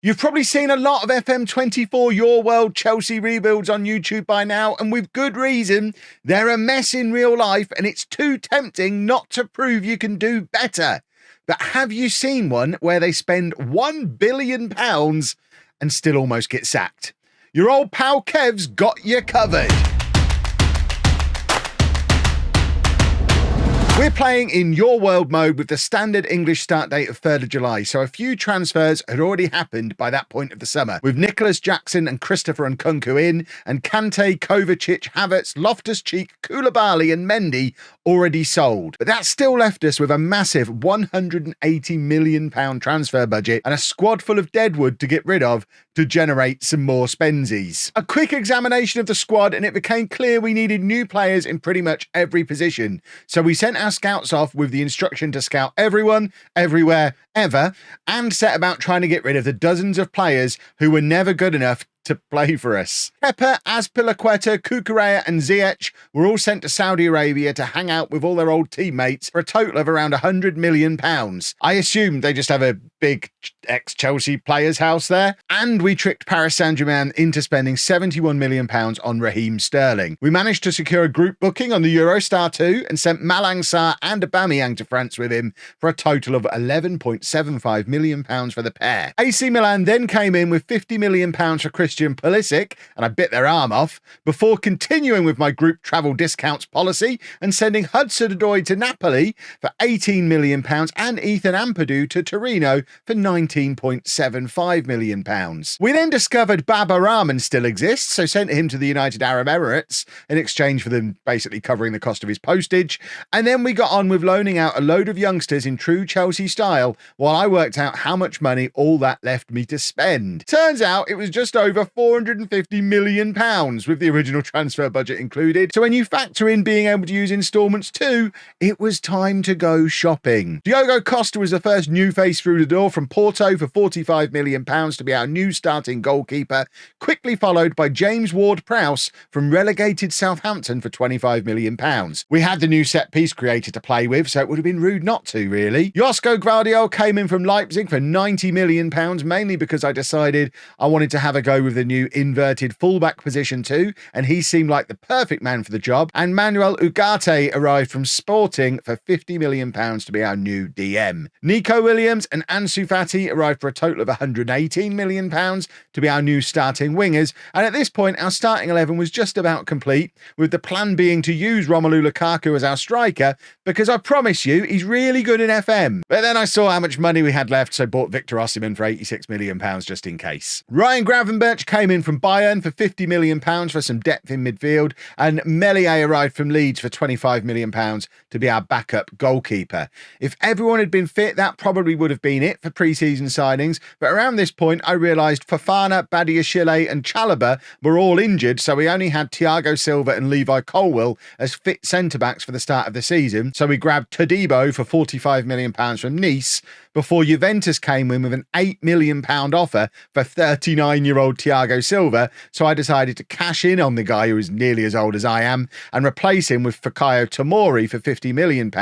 You've probably seen a lot of FM24 Your World Chelsea rebuilds on YouTube by now, and with good reason. They're a mess in real life, and it's too tempting not to prove you can do better. But have you seen one where they spend £1 billion and still almost get sacked? Your old pal Kev's got you covered. We're playing in Your World mode with the standard English start date of 3rd of July, so a few transfers had already happened by that point of the summer, with Nicholas Jackson and Christopher Nkunku in, and Kante, Kovacic, Havertz, Loftus-Cheek, Koulibaly and Mendy already sold. But that still left us with a massive £180 million transfer budget and a squad full of deadwood to get rid of to generate some more spensies. A quick examination of the squad and it became clear we needed new players in pretty much every position, so we sent our scouts off with the instruction to scout everyone, everywhere, ever, and set about trying to get rid of the dozens of players who were never good enough to play for us. Kepa, Azpilicueta, Cucurella and Ziyech were all sent to Saudi Arabia to hang out with all their old teammates for a total of around £100 million. I assume they just have a big ex-Chelsea players' house there. And we tricked Paris Saint-Germain into spending £71 million on Raheem Sterling. We managed to secure a group booking on the Eurostar 2 and sent Malang Sarr and Aubameyang to France with him for a total of £11.75 million for the pair. AC Milan then came in with £50 million for Christian Pulisic, and I bit their arm off, before continuing with my group travel discounts policy and sending Hudson-Odoi to Napoli for £18 million and Ethan Ampadu to Torino for £19.75 million. We then discovered Baba Rahman still exists, so sent him to the United Arab Emirates in exchange for them basically covering the cost of his postage, and then we got on with loaning out a load of youngsters in true Chelsea style while I worked out how much money all that left me to spend. Turns out it was just over £450 million with the original transfer budget included, so when you factor in being able to use instalments too, it was time to go shopping. Diogo Costa was the first new face through the door from Porto for £45 million to be our new starting goalkeeper, quickly followed by James Ward-Prowse from relegated Southampton for £25 million. We had the new set-piece creator to play with, so it would have been rude not to, really. Josko Gvardiol came in from Leipzig for £90 million, mainly because I decided I wanted to have a go with the new inverted fullback position too, and he seemed like the perfect man for the job. And Manuel Ugarte arrived from Sporting for £50 million to be our new DM. Nico Williams and Ansu Fati arrived for a total of £118 million to be our new starting wingers, and at this point our starting 11 was just about complete, with the plan being to use Romelu Lukaku as our striker, because I promise you he's really good in FM. But then I saw how much money we had left, so bought Victor Osimhen for £86 million just in case. Ryan Gravenberch came in from Bayern for £50 million for some depth in midfield, and Meslier arrived from Leeds for £25 million to be our backup goalkeeper. If everyone had been fit, that probably would have been it for pre-season signings, but around this point I realised Fofana, Badiashile and Chalobah were all injured, so we only had Thiago Silva and Levi Colwill as fit centre-backs for the start of the season, so we grabbed Todibo for £45 million from Nice, before Juventus came in with an £8 million offer for 39-year-old Thiago Silva, so I decided to cash in on the guy who is nearly as old as I am and replace him with Fikayo Tomori for £50 million,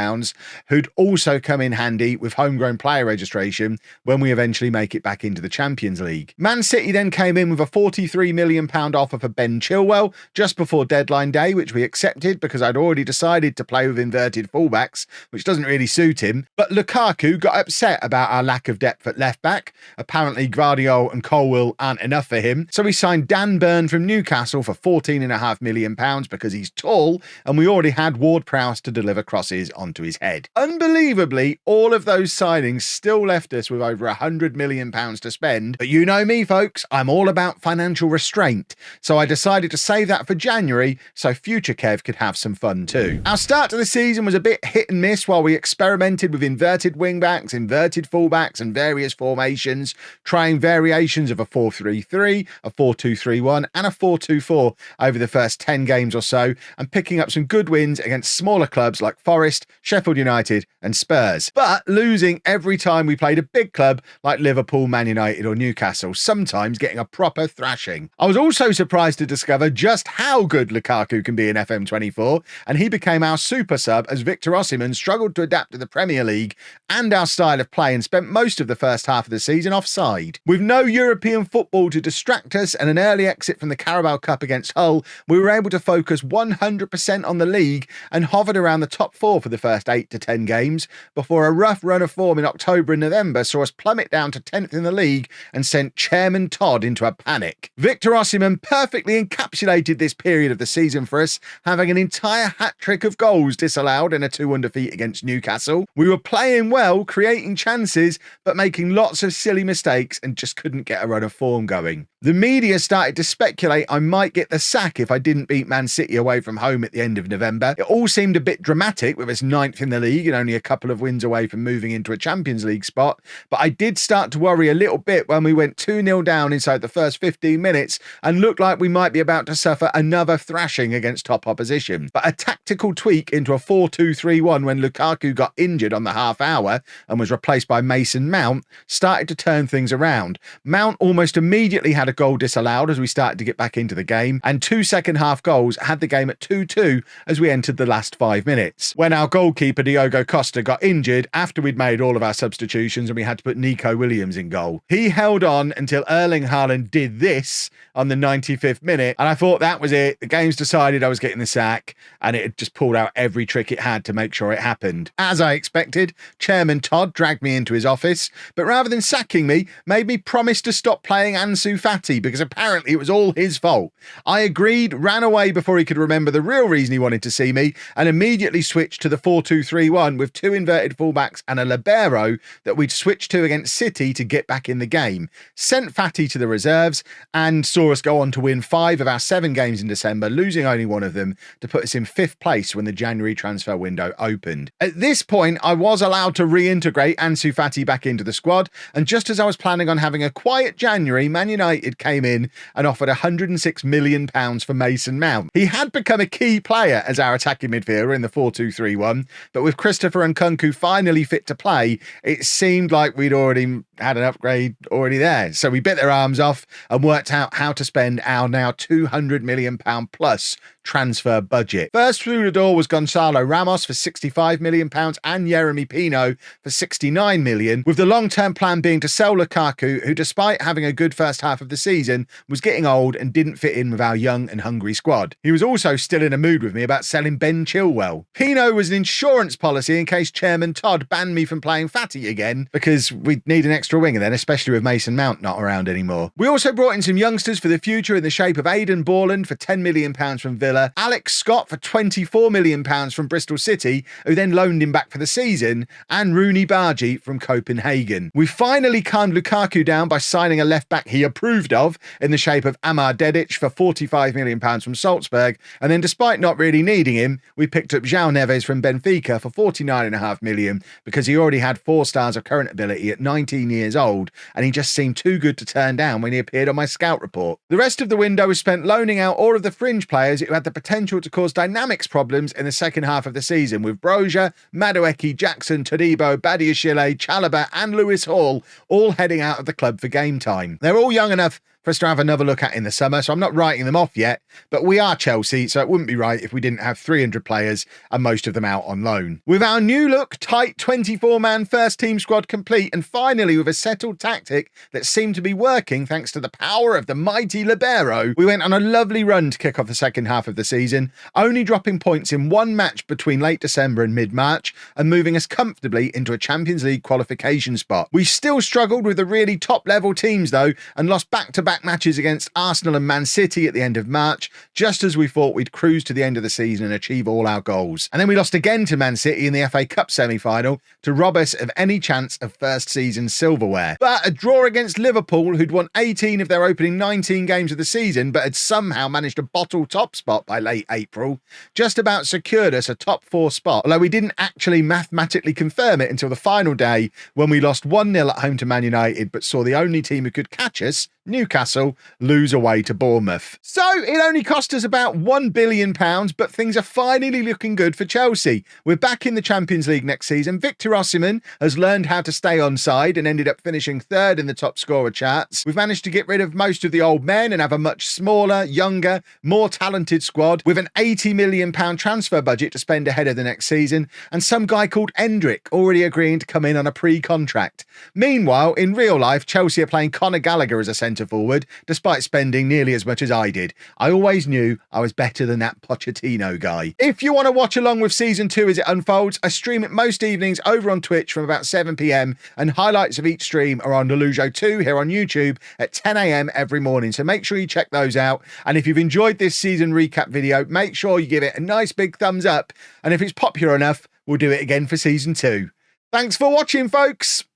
who'd also come in handy with homegrown player registration when we eventually make it back into the Champions League. Man City then came in with a £43 million offer for Ben Chilwell just before deadline day, which we accepted because I'd already decided to play with inverted fullbacks, which doesn't really suit him. But Lukaku got upset about our lack of depth at left back. Apparently Gvardiol and Colwill aren't enough for him, so we signed Dan Burn from Newcastle for £14.5 million because he's tall, and we already had Ward-Prowse to deliver crosses onto his head. Unbelievably, all of those signings still left us with over £100 million to spend, but you know me folks, I'm all about financial restraint, so I decided to save that for January so future Kev could have some fun too. Our start to the season was a bit hit and miss while we experimented with inverted wingbacks, inverted fullbacks and various formations, trying variations of a 4-3-3, a 4-2-3-1 and a 4-2-4 over the first 10 games or so, and picking up some good wins against smaller clubs like Forest, Sheffield United and Spurs, but losing every time we played a big club like Liverpool, Man United or Newcastle, sometimes getting a proper thrashing. I was also surprised to discover just how good Lukaku can be in FM24, and he became our super sub as Victor Osimhen struggled to adapt to the Premier League and our style of play play and spent most of the first half of the season offside. With no European football to distract us and an early exit from the Carabao Cup against Hull, we were able to focus 100% on the league and hovered around the top 4 for the first 8 to 10 games before a rough run of form in October and November saw us plummet down to 10th in the league and sent Chairman Todd into a panic. Victor Osimhen perfectly encapsulated this period of the season for us, having an entire hat-trick of goals disallowed in a 2-1 defeat against Newcastle. We were playing well, creating chances, but making lots of silly mistakes and just couldn't get a run of form going. The media started to speculate I might get the sack if I didn't beat Man City away from home at the end of November. It all seemed a bit dramatic with us 9th in the league and only a couple of wins away from moving into a Champions League spot, but I did start to worry a little bit when we went 2-0 down inside the first 15 minutes and looked like we might be about to suffer another thrashing against top opposition. But a tactical tweak into a 4-2-3-1 when Lukaku got injured on the half hour and was replaced by Mason Mount started to turn things around. Mount almost immediately had a goal disallowed as we started to get back into the game, and 2 second-half goals had the game at 2-2 as we entered the last 5 minutes. When our goalkeeper Diogo Costa got injured after we'd made all of our substitutions and we had to put Nico Williams in goal. He held on until Erling Haaland did this on the 95th minute, and I thought that was it. The game's decided I was getting the sack, and it had just pulled out every trick it had to make sure it happened. As I expected, Chairman Todd dragged me into his office, but rather than sacking me, made me promise to stop playing Ansu Fati because apparently it was all his fault. I agreed, ran away before he could remember the real reason he wanted to see me, and immediately switched to the 4-2-3-1 with 2 inverted fullbacks and a libero that we'd switched to against City to get back in the game. Sent Fati to the reserves and saw us go on to win 5 of our 7 games in December, losing only 1 of them to put us in 5th place when the January transfer window opened. At this point, I was allowed to reintegrate Ansu Fati back into the squad, and just as I was planning on having a quiet January, Man United came in and offered £106 million for Mason Mount. He had become a key player as our attacking midfielder in the 4-2-3-1, but with Christopher Nkunku finally fit to play, it seemed like we'd already had an upgrade already there. So we bit their arms off and worked out how to spend our now £200 million plus transfer budget. First through the door was Gonzalo Ramos for £65 million and Yeremy Pino for £69 million, with the long-term plan being to sell Lukaku, who despite having a good first half of the season, was getting old and didn't fit in with our young and hungry squad. He was also still in a mood with me about selling Ben Chilwell. Pino was an insurance policy in case Chairman Todd banned me from playing Fati again, because we'd need an extra winger then, especially with Mason Mount not around anymore. We also brought in some youngsters for the future in the shape of Aidan Borland for £10 million from Villa, Alex Scott for £24 million from Bristol City, who then loaned him back for the season, and Rooney Bargi from Copenhagen. We finally calmed Lukaku down by signing a left-back he approved of in the shape of Amar Dedic for £45 million from Salzburg, and then despite not really needing him, we picked up João Neves from Benfica for £49.5 million because he already had 4 stars of current ability at 19 years old, and he just seemed too good to turn down when he appeared on my scout report. The rest of the window was spent loaning out all of the fringe players who had the potential to cause dynamics problems in the second half of the season, with Broja, Madueke, Jackson, Todibo, Badiashile, Chalobah and Lewis Hall all heading out of the club for game time. They're all young enough for us to have another look at in the summer, so I'm not writing them off yet, but we are Chelsea, so it wouldn't be right if we didn't have 300 players and most of them out on loan. With our new look, tight 24-man first team squad complete, and finally with a settled tactic that seemed to be working thanks to the power of the mighty libero, we went on a lovely run to kick off the second half of the season, only dropping points in 1 match between late December and mid-March, and moving us comfortably into a Champions League qualification spot. We still struggled with the really top-level teams though, and lost back-to-back matches against Arsenal and Man City at the end of March, just as we thought we'd cruise to the end of the season and achieve all our goals. And then we lost again to Man City in the FA Cup semi-final to rob us of any chance of first season silverware. But a draw against Liverpool, who'd won 18 of their opening 19 games of the season but had somehow managed a bottle top spot by late April, just about secured us a top 4 spot, although we didn't actually mathematically confirm it until the final day when we lost 1-0 at home to Man United but saw the only team who could catch us, Newcastle, Newcastle lose away to Bournemouth. So it only cost us about £1 billion, but things are finally looking good for Chelsea. We're back in the Champions League next season. Victor Osimhen has learned how to stay on side and ended up finishing third in the top scorer charts. We've managed to get rid of most of the old men and have a much smaller, younger, more talented squad with an £80 million transfer budget to spend ahead of the next season, and some guy called Endrick already agreeing to come in on a pre-contract. Meanwhile, in real life, Chelsea are playing Conor Gallagher as a centre-forward, despite spending nearly as much as I did. I always knew I was better than that Pochettino guy. If you want to watch along with Season 2 as it unfolds, I stream it most evenings over on Twitch from about 7 PM, and highlights of each stream are on LOLLUJO 2 here on YouTube at 10 AM every morning, so make sure you check those out. And if you've enjoyed this season recap video, make sure you give it a nice big thumbs up, and if it's popular enough, we'll do it again for Season 2. Thanks for watching, folks!